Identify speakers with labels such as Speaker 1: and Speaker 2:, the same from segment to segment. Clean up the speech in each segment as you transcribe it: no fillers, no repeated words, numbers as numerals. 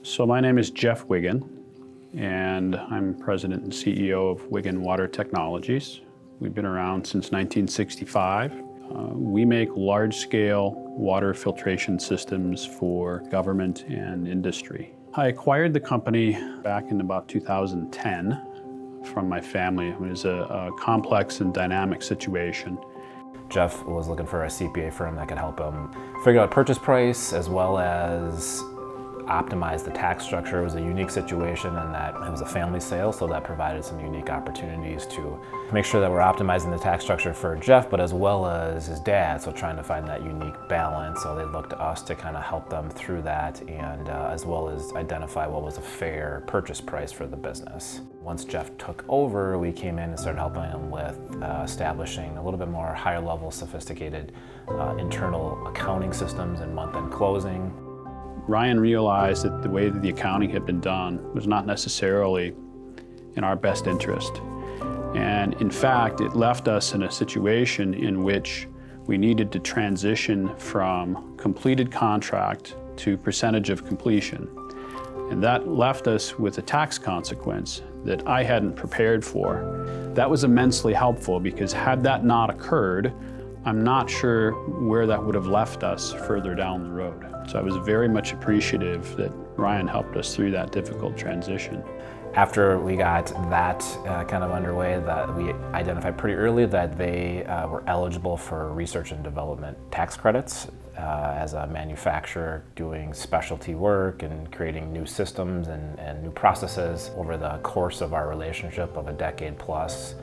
Speaker 1: So my name is Jeff Wigen, and I'm President and CEO of Wigen Water Technologies. We've been around since 1965. We make large-scale water filtration systems for government and industry. I acquired the company back in about 2010 from my family. It was a complex and dynamic situation.
Speaker 2: Jeff was looking for a CPA firm that could help him figure out purchase price as well as optimize the tax structure. It was a unique situation in that it was a family sale, so that provided some unique opportunities to make sure that we're optimizing the tax structure for Jeff, but as well as his dad, so trying to find that unique balance. So they looked to us to kind of help them through that, and as well as identify what was a fair purchase price for the business. Once Jeff took over, we came in and started helping him with establishing a little bit more higher level, sophisticated internal accounting systems and month-end closing.
Speaker 1: Ryan realized that the way that the accounting had been done was not necessarily in our best interest. And in fact, it left us in a situation in which we needed to transition from completed contract to percentage of completion. And that left us with a tax consequence that I hadn't prepared for. That was immensely helpful because had that not occurred, I'm not sure where that would have left us further down the road. So I was very much appreciative that Ryan helped us through that difficult transition.
Speaker 2: After we got that kind of underway, that we identified pretty early that they were eligible for research and development tax credits as a manufacturer doing specialty work and creating new systems and new processes over the course of our relationship of a decade plus.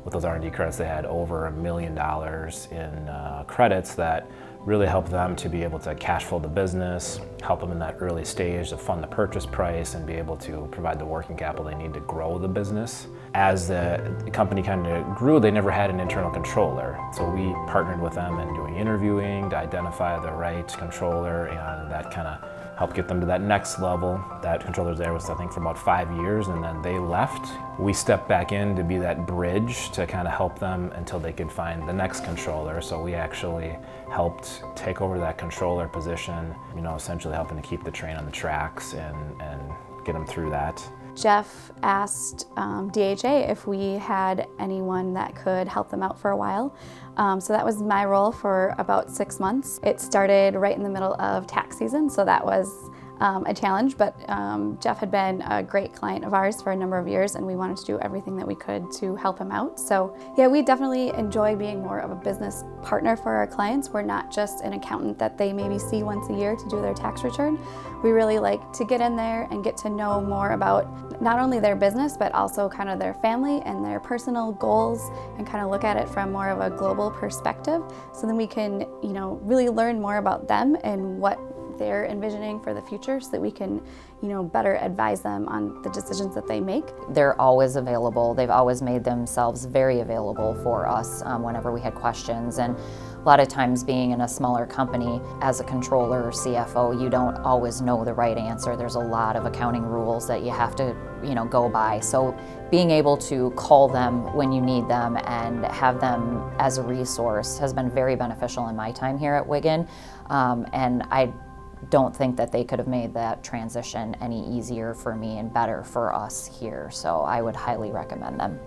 Speaker 2: With those R&D credits, they had over $1 million in credits that really helped them to be able to cash flow the business, help them in that early stage to fund the purchase price and be able to provide the working capital they need to grow the business. As the company kind of grew, they never had an internal controller. So we partnered with them in doing interviewing to identify the right controller, and that kind of helped get them to that next level. That controller there was, I think, for about 5 years, and then they left. We stepped back in to be that bridge to kind of help them until they could find the next controller. So we actually helped take over that controller position, essentially helping to keep the train on the tracks and get them through that.
Speaker 3: Jeff asked DHA if we had anyone that could help them out for a while. So that was my role for about 6 months. It started right in the middle of tax season, so that was a challenge, but Jeff had been a great client of ours for a number of years, and we wanted to do everything that we could to help him out. So yeah, we definitely enjoy being more of a business partner for our clients. We're not just an accountant that they maybe see once a year to do their tax return. We really like to get in there and get to know more about not only their business, but also kind of their family and their personal goals, and kind of look at it from more of a global perspective. So then we can, really learn more about them and what they're envisioning for the future, so that we can, better advise them on the decisions that they make.
Speaker 4: They're always available. They've always made themselves very available for us whenever we had questions. And a lot of times, being in a smaller company, as a controller or CFO, you don't always know the right answer. There's a lot of accounting rules that you have to, go by. So being able to call them when you need them and have them as a resource has been very beneficial in my time here at Wigen. And I don't think that they could have made that transition any easier for me and better for us here. So I would highly recommend them.